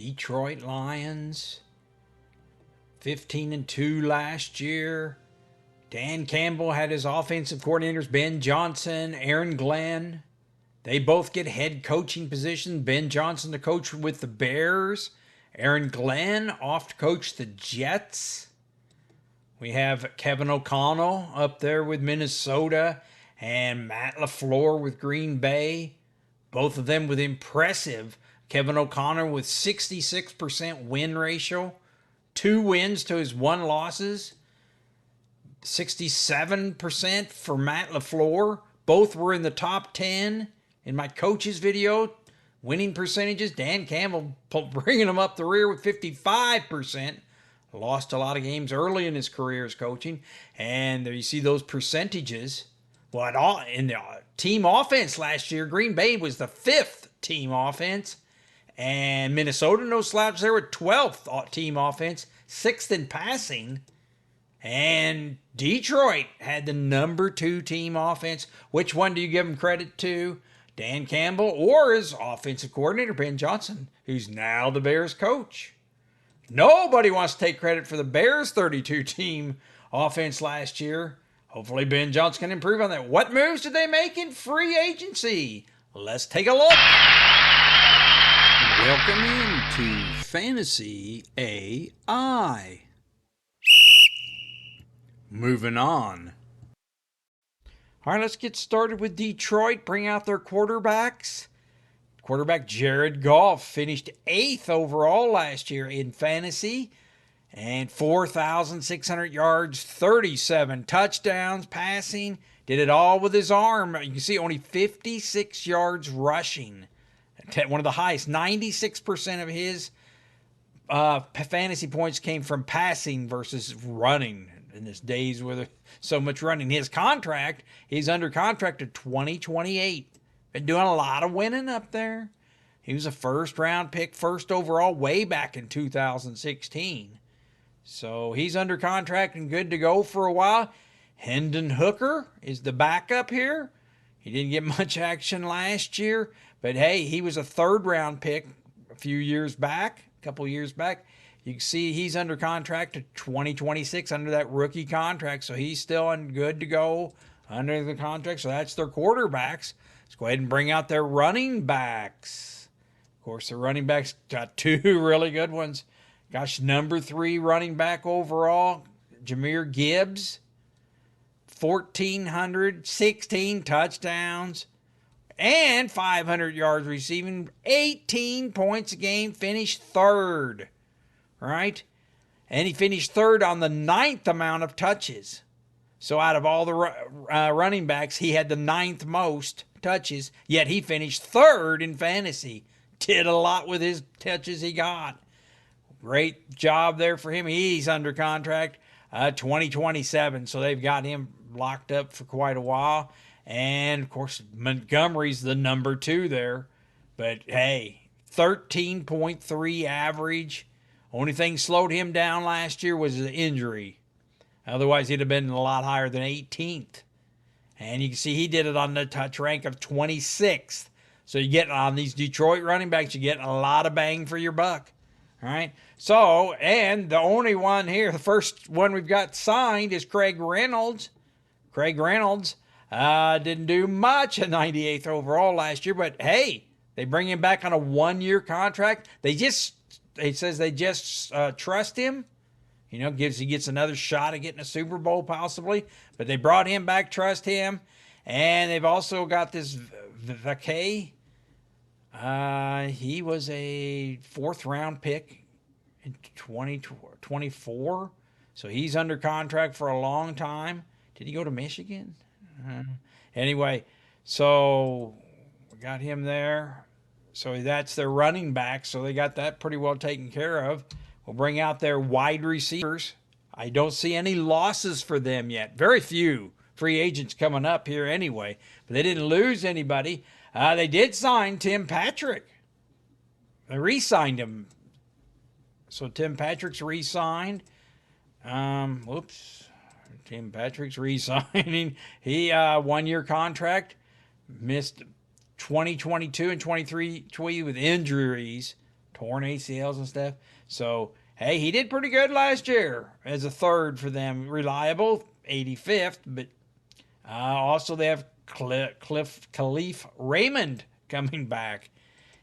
Detroit Lions, 15-2 last year. Dan Campbell had his offensive coordinators, Ben Johnson, Aaron Glenn. They both get head coaching positions. Ben Johnson to coach with the Bears. Aaron Glenn off to coach the Jets. We have Kevin O'Connell up there with Minnesota and Matt LaFleur with Green Bay. Both of them with impressive. Kevin O'Connell with 66% win ratio. 2 wins to his 1 losses. 67% for Matt LaFleur. Both were in the top 10 in my coach's video. Winning percentages. Dan Campbell bringing them up the rear with 55%. Lost a lot of games early in his career as coaching. And there you see those percentages. Well, in the team offense last year, Green Bay was the 5th team offense. And Minnesota, no slouch there, with 12th team offense. 6th in passing. And Detroit had the number 2 team offense. Which one do you give them credit to? Dan Campbell or his offensive coordinator, Ben Johnson, who's now the Bears coach? Nobody wants to take credit for the Bears' 32 team offense last year. Hopefully Ben Johnson can improve on that. What moves did they make in free agency? Let's take a look. Welcome into Fantasy AI. Moving on. All right, let's get started with Detroit. Bring out their quarterbacks. Quarterback Jared Goff finished 8th overall last year in fantasy. And 4,600 yards, 37 touchdowns passing. Did it all with his arm. You can see only 56 yards rushing. One of the highest. 96% of his fantasy points came from passing versus running. In this days with so much running. His contract, he's under contract to 2028. Been doing a lot of winning up there. He was a first-round pick, 1st overall, way back in 2016. So he's under contract and good to go for a while. Hendon Hooker is the backup here. He didn't get much action last year, but hey, he was a 3rd-round pick a couple years back. You can see he's under contract to 2026 under that rookie contract, so he's still good to go under the contract. So that's their quarterbacks. Let's go ahead and bring out their running backs. Of course, the running backs got 2 really good ones. Gosh, number 3 running back overall, Jahmyr Gibbs, 1,416 touchdowns and 500 yards receiving, 18 points a game, finished 3rd. Right? And he finished 3rd on the 9th amount of touches. So out of all the running backs, he had the 9th most touches, yet he finished 3rd in fantasy. Did a lot with his touches he got. Great job there for him. He's under contract 2027, so they've got him locked up for quite a while. And, of course, Montgomery's the number 2 there. But, hey, 13.3 average. Only thing slowed him down last year was the injury. Otherwise, he'd have been a lot higher than 18th. And you can see he did it on the touch rank of 26th. So you get on these Detroit running backs, you get a lot of bang for your buck. All right. So, and the only one here, the first one we've got signed is Craig Reynolds. Craig Reynolds didn't do much at 98th overall last year, but hey, they bring him back on a 1-year contract. He says they just trust him. You know, he gets another shot at getting a Super Bowl possibly. But they brought him back, trust him. And they've also got this Vacay. He was a 4th-round pick in 2024. So he's under contract for a long time. Did he go to Michigan? Anyway, so we got him there. So that's their running back. So they got that pretty well taken care of. We'll bring out their wide receivers. I don't see any losses for them yet. Very few free agents coming up here anyway. But they didn't lose anybody. They did sign Tim Patrick. They re-signed him. So Tim Patrick's re-signed. Tim Patrick's re-signing. He 1-year contract. Missed 2022 and 23 with injuries. torn ACLs and stuff. So, hey, he did pretty good last year as a third for them. Reliable, 85th. But also they have Khalif Raymond coming back.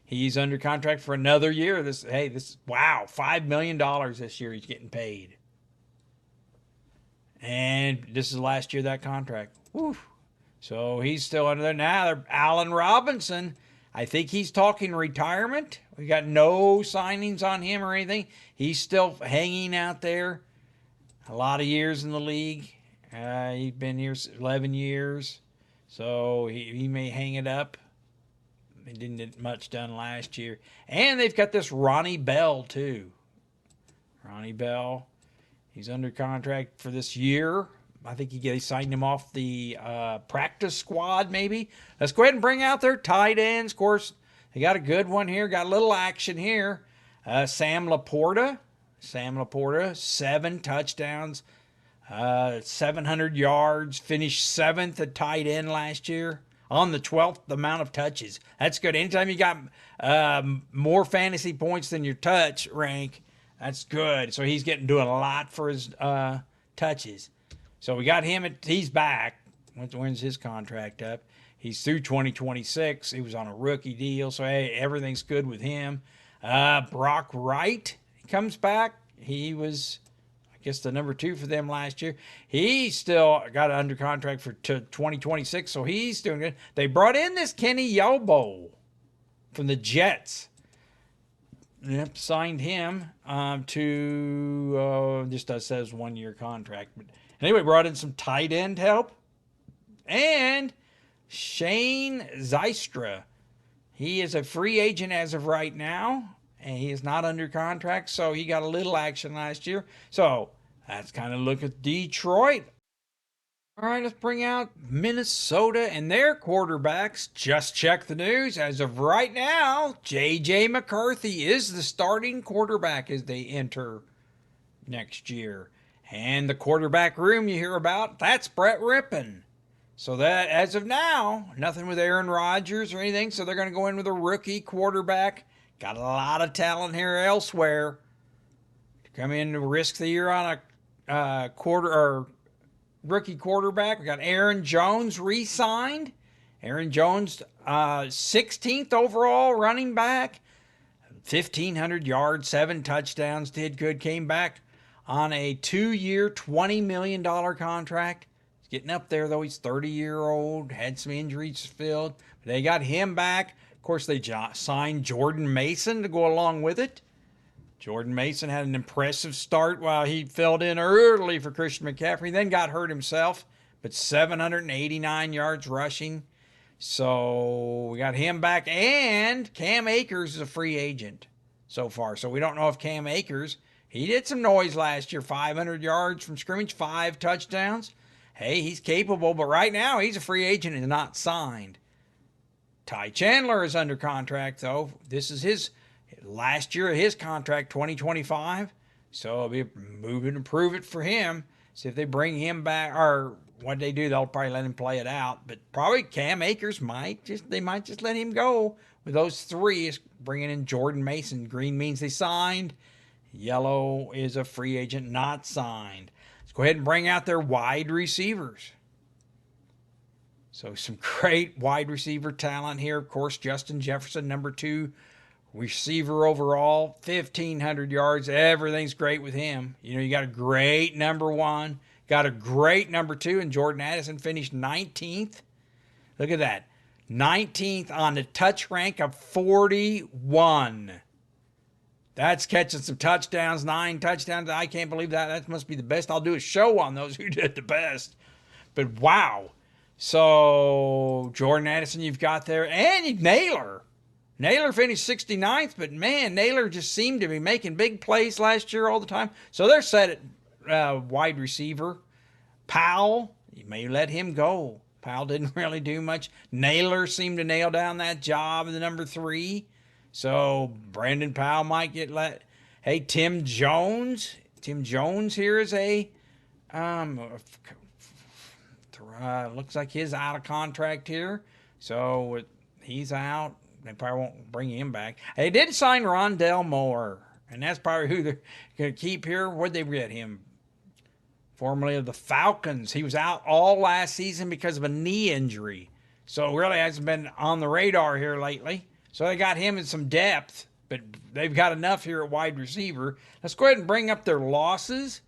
He's under contract for another year. Wow, $5 million this year he's getting paid. And this is the last year of that contract. Woo. So he's still under there. Now, Allen Robinson, I think he's talking retirement. We got no signings on him or anything. He's still hanging out there. A lot of years in the league. He's been here 11 years. So he may hang it up. He didn't get much done last year. And they've got this Ronnie Bell, too. Ronnie Bell. He's under contract for this year. I think they signed him off the practice squad, maybe. Let's go ahead and bring out their tight ends. Of course, they got a good one here. Got a little action here. Sam Laporta. 7 touchdowns, 700 yards. Finished 7th at tight end last year on the 12th amount of touches. That's good. Anytime you got more fantasy points than your touch rank, that's good. So he's doing a lot for his touches. So we got him. He's back. When's his contract up? He's through 2026. He was on a rookie deal. So, hey, everything's good with him. Brock Wright, he comes back. He was, I guess, the number 2 for them last year. He still got under contract for 2026. So he's doing good. They brought in this Kenny Yobo from the Jets. Yep, signed him to just says 1-year contract. But anyway, brought in some tight end help. And Shane Zystra. He is a free agent as of right now. And he is not under contract. So he got a little action last year. So that's kind of look at Detroit. All right, let's bring out Minnesota and their quarterbacks. Just check the news. As of right now, J.J. McCarthy is the starting quarterback as they enter next year. And the quarterback room you hear about, that's Brett Rippon. So that, as of now, nothing with Aaron Rodgers or anything. So they're going to go in with a rookie quarterback. Got a lot of talent here elsewhere. To come in to risk the year on a rookie quarterback. We got Aaron Jones re-signed. Aaron Jones, 16th overall running back. 1,500 yards, 7 touchdowns, did good. Came back on a 2-year, $20 million contract. He's getting up there, though. He's 30-year-old, had some injuries filled. But they got him back. Of course, they signed Jordan Mason to go along with it. Jordan Mason had an impressive start while he filled in early for Christian McCaffrey, then got hurt himself, but 789 yards rushing. So we got him back, and Cam Akers is a free agent so far. So we don't know if Cam Akers, he did some noise last year, 500 yards from scrimmage, 5 touchdowns. Hey, he's capable, but right now he's a free agent and not signed. Ty Chandler is under contract, though. This is his last year of his contract, 2025. So it'll be moving to prove it for him. See if they bring him back, or what they do, they'll probably let him play it out. But probably Cam Akers might just let him go with those 3. Bringing in Jordan Mason. Green means they signed. Yellow is a free agent not signed. Let's go ahead and bring out their wide receivers. So some great wide receiver talent here. Of course, Justin Jefferson, number 2 receiver overall, 1,500 yards. Everything's great with him. You know, you got a great number 1, got a great number 2, and Jordan Addison finished 19th. Look at that. 19th on the touch rank of 41. That's catching some touchdowns, 9 touchdowns. I can't believe that. That must be the best. I'll do a show on those who did the best. But wow. So Jordan Addison you've got there. And Naylor. Naylor finished 69th, but man, Naylor just seemed to be making big plays last year all the time. So they're set at wide receiver. Powell, you may let him go. Powell didn't really do much. Naylor seemed to nail down that job in the number 3. So Brandon Powell might get let. Hey, Tim Jones. Tim Jones here is a looks like he's out of contract here. So he's out. they probably won't bring him back. They did sign Rondell Moore, and that's probably who they're going to keep here. Where'd they get him? Formerly of the Falcons. He was out all last season because of a knee injury. So really hasn't been on the radar here lately. So they got him in some depth, but they've got enough here at wide receiver. Let's go ahead and bring up their losses.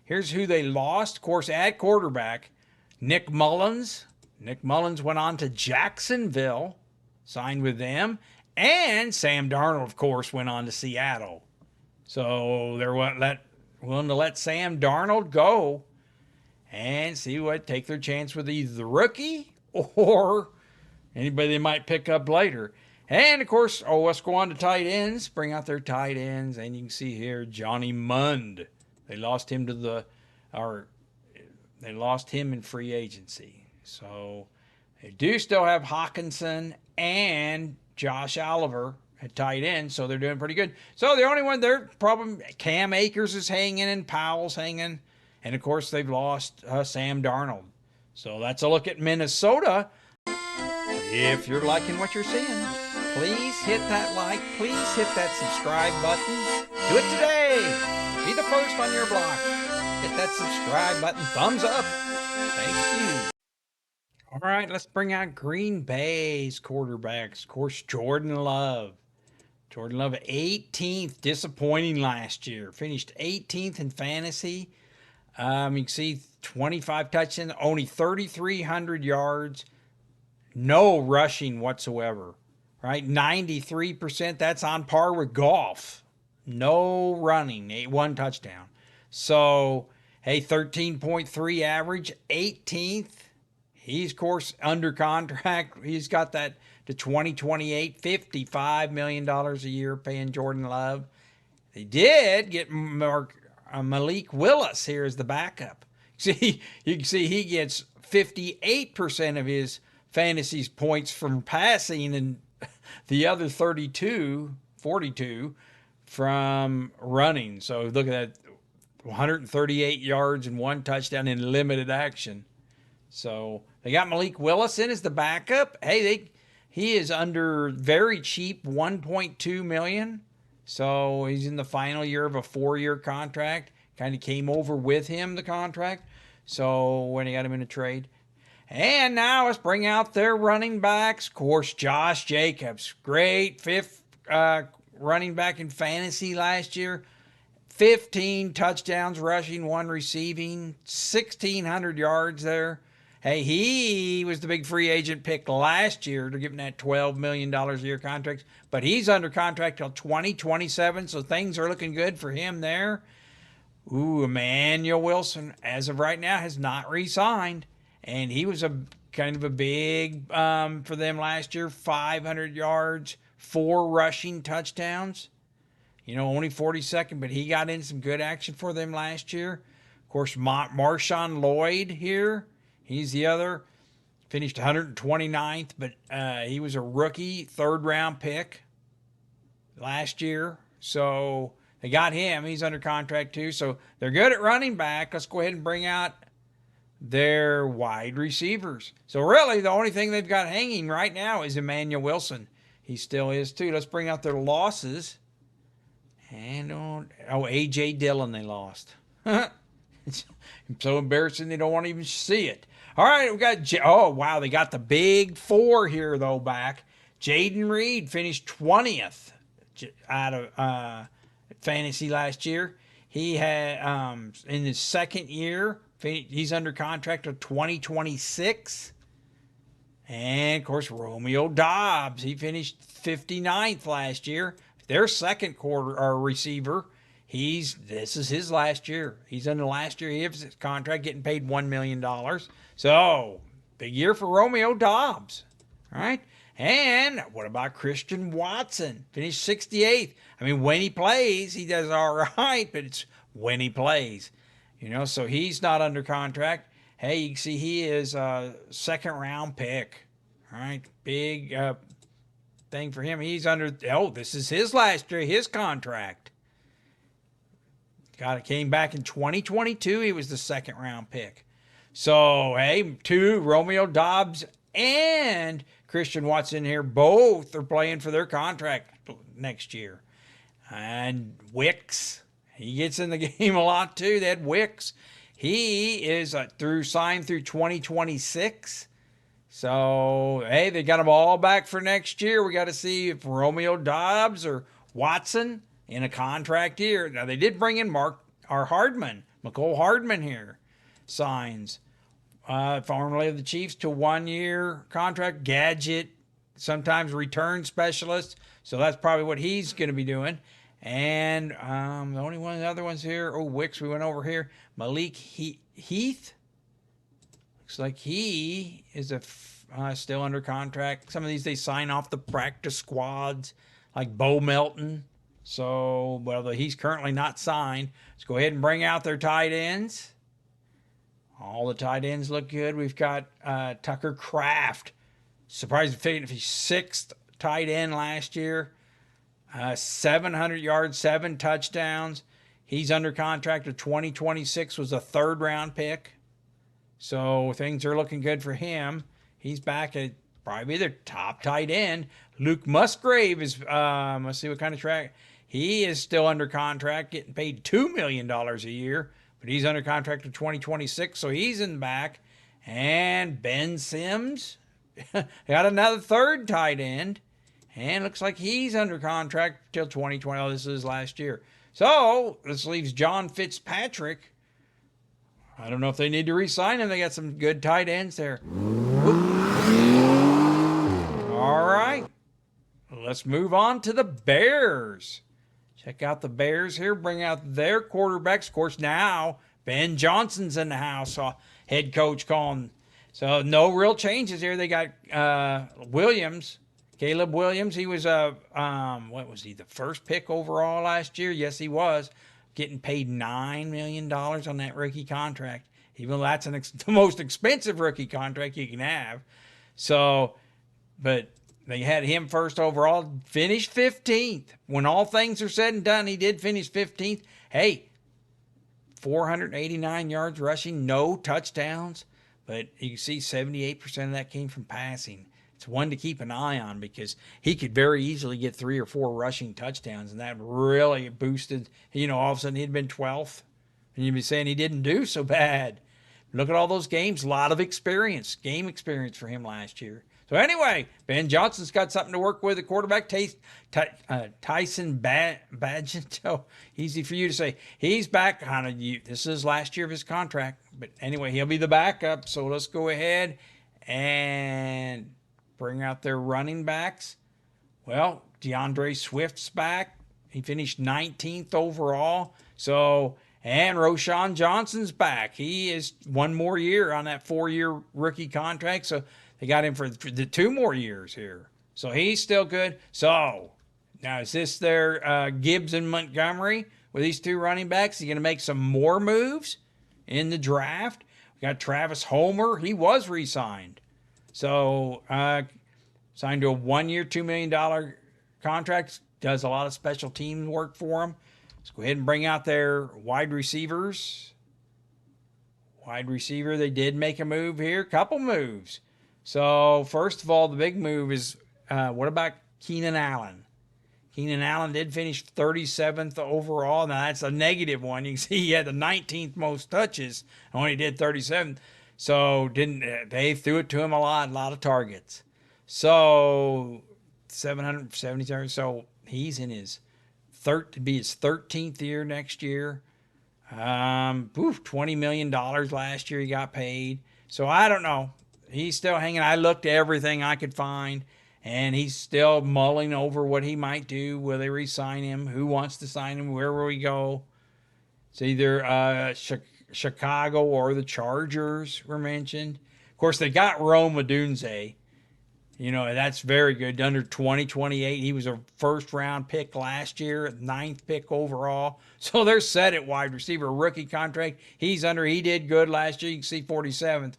Here's who they lost. Of course, at quarterback, Nick Mullins. Nick Mullins went on to Jacksonville, signed with them. And Sam Darnold, of course, went on to Seattle. So they're willing to let Sam Darnold go and take their chance with either the rookie or anybody they might pick up later. And of course, let's go on to tight ends. Bring out their tight ends, and you can see here Johnny Mund. They lost him they lost him in free agency. So they do still have Hawkinson and Josh Oliver at tight end, so they're doing pretty good. So the only one they're probably Cam Akers is hanging and Powell's hanging, and of course they've lost Sam Darnold. So that's a look at Minnesota. If you're liking what you're seeing, please hit that like, please hit that subscribe button. Do it today. Be the first on your block. Hit that subscribe button. Thumbs up. Thank you. All right, let's bring out Green Bay's quarterbacks. Of course, Jordan Love. Jordan Love, 18th, disappointing last year. Finished 18th in fantasy. You can see 25 touchdowns, only 3,300 yards, no rushing whatsoever, right? 93%, that's on par with golf. No running, one touchdown. So, hey, 13.3 average, 18th. He's, of course, under contract. He's got that to 2028, $55 million a year paying Jordan Love. They did get Malik Willis here as the backup. See, you can see he gets 58% of his fantasy points from passing and the other 42 from running. So look at that, 138 yards and one touchdown in limited action. So they got Malik Willis in as the backup. Hey, he is under very cheap $1.2 million. So he's in the final year of a 4-year contract. Kind of came over with him, the contract. So when he got him in a trade. And now let's bring out their running backs. Of course, Josh Jacobs, great fifth running back in fantasy last year. 15 touchdowns rushing, 1 receiving, 1,600 yards there. Hey, he was the big free agent pick last year to give him that $12 million a year contract. But he's under contract till 2027, so things are looking good for him there. Ooh, Emmanuel Wilson, as of right now, has not re-signed. And he was a kind of a big for them last year, 500 yards, 4 rushing touchdowns. You know, only 42nd, but he got in some good action for them last year. Of course, Marshawn Lloyd here. He's the other. Finished 129th, but he was a rookie, 3rd-round pick last year. So they got him. He's under contract too. So they're good at running back. Let's go ahead and bring out their wide receivers. So really, the only thing they've got hanging right now is Emmanuel Wilson. He still is too. Let's bring out their losses. And A.J. Dillon they lost. It's so embarrassing they don't want to even see it. All right, we got they got the big 4 here though back. Jaden Reed finished 20th out of fantasy last year. He had in his 2nd year, he's under contract of 2026. And of course, Romeo Doubs, he finished 59th last year. Their second receiver, this is his last year. He's in the last year of his contract, getting paid $1 million. So, big year for Romeo Doubs. All right. And what about Christian Watson? Finished 68th. I mean, when he plays, he does all right, but it's when he plays. You know, so he's not under contract. Hey, you can see he is a 2nd-round pick. All right. Big thing for him. He's under, this is his last year, his contract. Came back in 2022. He was the 2nd-round pick. So, hey, 2, Romeo Doubs and Christian Watson here. Both are playing for their contract next year. And Wicks, he gets in the game a lot too. That Wicks, he is signed through 2026. So, hey, they got them all back for next year. We got to see if Romeo Dobbs or Watson in a contract here. Now, they did bring in McCole Hardman here, signs. Formerly of the Chiefs to 1 year contract. Gadget, sometimes return specialist. So that's probably what he's going to be doing. And the only one of the other ones here, Wicks, we went over here. Malik Heath. Looks like he is still under contract. Some of these they sign off the practice squads, like Bo Melton. So, well, he's currently not signed. Let's go ahead and bring out their tight ends. All the tight ends look good. We've got Tucker Kraft. Surprised if he's sixth tight end last year. 700 yards, 7 touchdowns. He's under contract to 2026, was a third-round pick. So things are looking good for him. He's back at probably their top tight end. Luke Musgrave is, let's see what kind of track. He is still under contract, getting paid $2 million a year, but he's under contract to 2026, so he's in the back. And Ben Sims got another third tight end. And looks like he's under contract till 2020. Oh, this is last year. So this leaves John Fitzpatrick. I don't know if they need to re-sign him. They got some good tight ends there. All right. Let's move on to the Bears. Check out the Bears here. Bring out their quarterbacks. Of course, now Ben Johnson's in the house. Head coach calling. So no real changes here. They got Williams. Caleb Williams, he was what was he, the first pick overall last year? Yes, he was. Getting paid $9 million on that rookie contract. Even though that's the most expensive rookie contract you can have. So, but they had him first overall, finished 15th. When all things are said and done, he did finish 15th. Hey, 489 yards rushing, no touchdowns. But you can see 78% of that came from passing. It's one to keep an eye on because he could very easily get 3 or 4 rushing touchdowns, and that really boosted, all of a sudden he'd been 12th. And you'd be saying he didn't do so bad. Look at all those games, a lot of game experience for him last year. So anyway, Ben Johnson's got something to work with. The quarterback, Tyson Bagent. Oh, easy for you to say. He's back. This is last year of his contract. But anyway, he'll be the backup. So let's go ahead and bring out their running backs. Well, DeAndre Swift's back. He finished 19th overall. So, and Roshan Johnson's back. He is 1 more year on that 4-year rookie contract. So they got him for the 2 more years here. So he's still good. So now is this their Gibbs and Montgomery with these 2 running backs? He's going to make some more moves in the draft. We got Travis Homer. He was re-signed. So, signed to a 1-year, $2 million contract. Does a lot of special team work for them. Let's go ahead and bring out their wide receivers. Wide receiver, they did make a move here. Couple moves. So, first of all, the big move is, what about Keenan Allen? Keenan Allen did finish 37th overall. Now, that's a negative one. You can see he had the 19th most touches. Only did 37th. So they threw it to him a lot of targets. So 770 targets. So he's in his to be his 13th year next year. $20 million last year he got paid. So I don't know. He's still hanging. I looked at everything I could find, and he's still mulling over what he might do. Will they re-sign him? Who wants to sign him? Where will we go? It's either Chicago or the Chargers were mentioned. Of course, they got Rome Odunze. That's very good. Under 2028. He was a first-round pick last year, 9th pick overall. So they're set at wide receiver. Rookie contract. He did good last year. You can see 47th.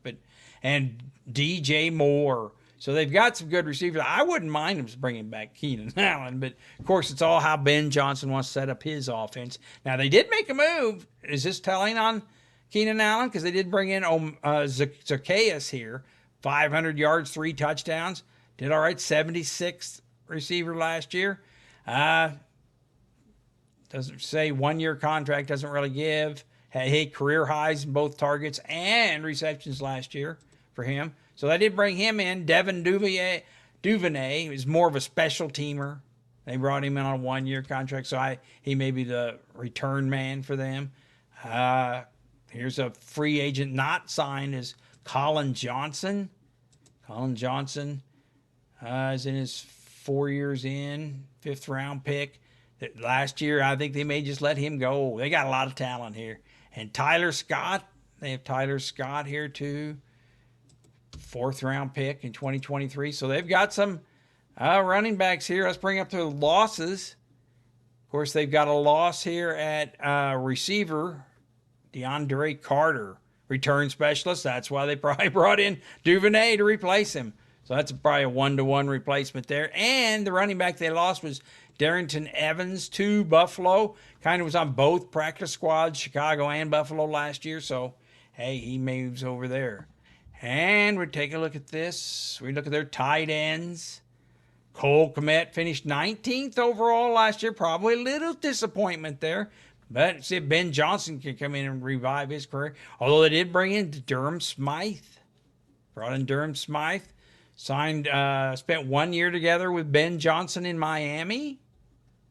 And DJ Moore. So they've got some good receivers. I wouldn't mind them bringing back Keenan Allen, but of course it's all how Ben Johnson wants to set up his offense. Now they did make a move. Is this telling on Keenan Allen? Because they did bring in Zacchaeus here, 500 yards, 3 touchdowns. Did all right, 76th receiver last year. Doesn't say 1-year contract, doesn't really give. Hey, career highs in both targets and receptions last year for him. So they did bring him in. Devin Duvernay is more of a special teamer. They brought him in on a 1-year contract, so he may be the return man for them. Here's a free agent not signed is Colin Johnson. Colin Johnson is in his 4 years in, 5th round pick. Last year, I think they may just let him go. They got a lot of talent here. And Tyler Scott, they have Tyler Scott here too. 4th round pick in 2023. So they've got some running backs here. Let's bring up the losses. Of course, they've got a loss here at receiver, DeAndre Carter, return specialist. That's why they probably brought in Duvernay to replace him. So that's probably a 1-to-1 replacement there. And the running back they lost was Darrington Evans to Buffalo. Kind of was on both practice squads, Chicago and Buffalo last year. So, hey, he moves over there. And we take a look at this. We look at their tight ends. Cole Kmet finished 19th overall last year. Probably a little disappointment there. But see if Ben Johnson can come in and revive his career. Although they did bring in Durham Smythe. Brought in Durham Smythe. Signed, spent 1 year together with Ben Johnson in Miami.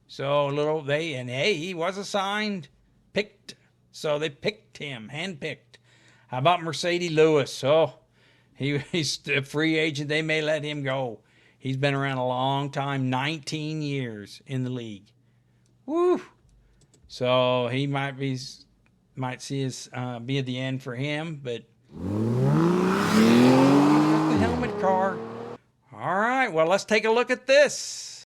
So he was assigned, picked. So they picked him, handpicked. How about Mercedes Lewis? Oh, he's a free agent. They may let him go. He's been around a long time, 19 years in the league. Woo! So he might see his be at the end for him, but the helmet car. All right, well, let's take a look at this.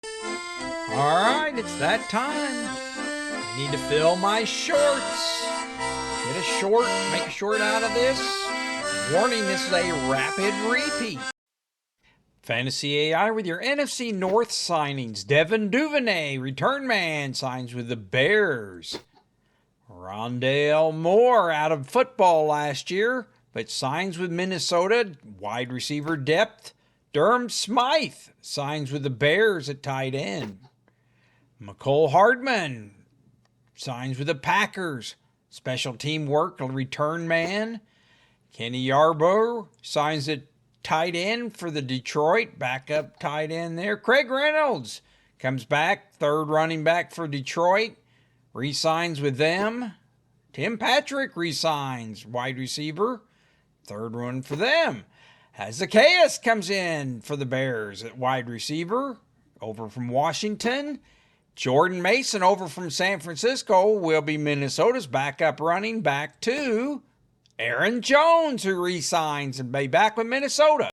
All right, it's that time. I need to fill my shorts. Get a short, make a short out of this. Warning, this is a rapid repeat. Fantasy AI with your NFC North signings. Devin Duvernay, return man, signs with the Bears. Rondale Moore out of football last year, but signs with Minnesota, wide receiver depth. Durham Smythe signs with the Bears at tight end. McCole Hardman signs with the Packers. Special team work, a return man. Kenny Yarbrough signs at tight end for the Detroit. Backup tight end there. Craig Reynolds comes back. 3rd running back for Detroit. Resigns with them. Tim Patrick resigns. Wide receiver. 3rd one for them. Zacchaeus comes in for the Bears at wide receiver. Over from Washington. Jordan Mason over from San Francisco will be Minnesota's backup running back to Aaron Jones, who re-signs and be back with Minnesota.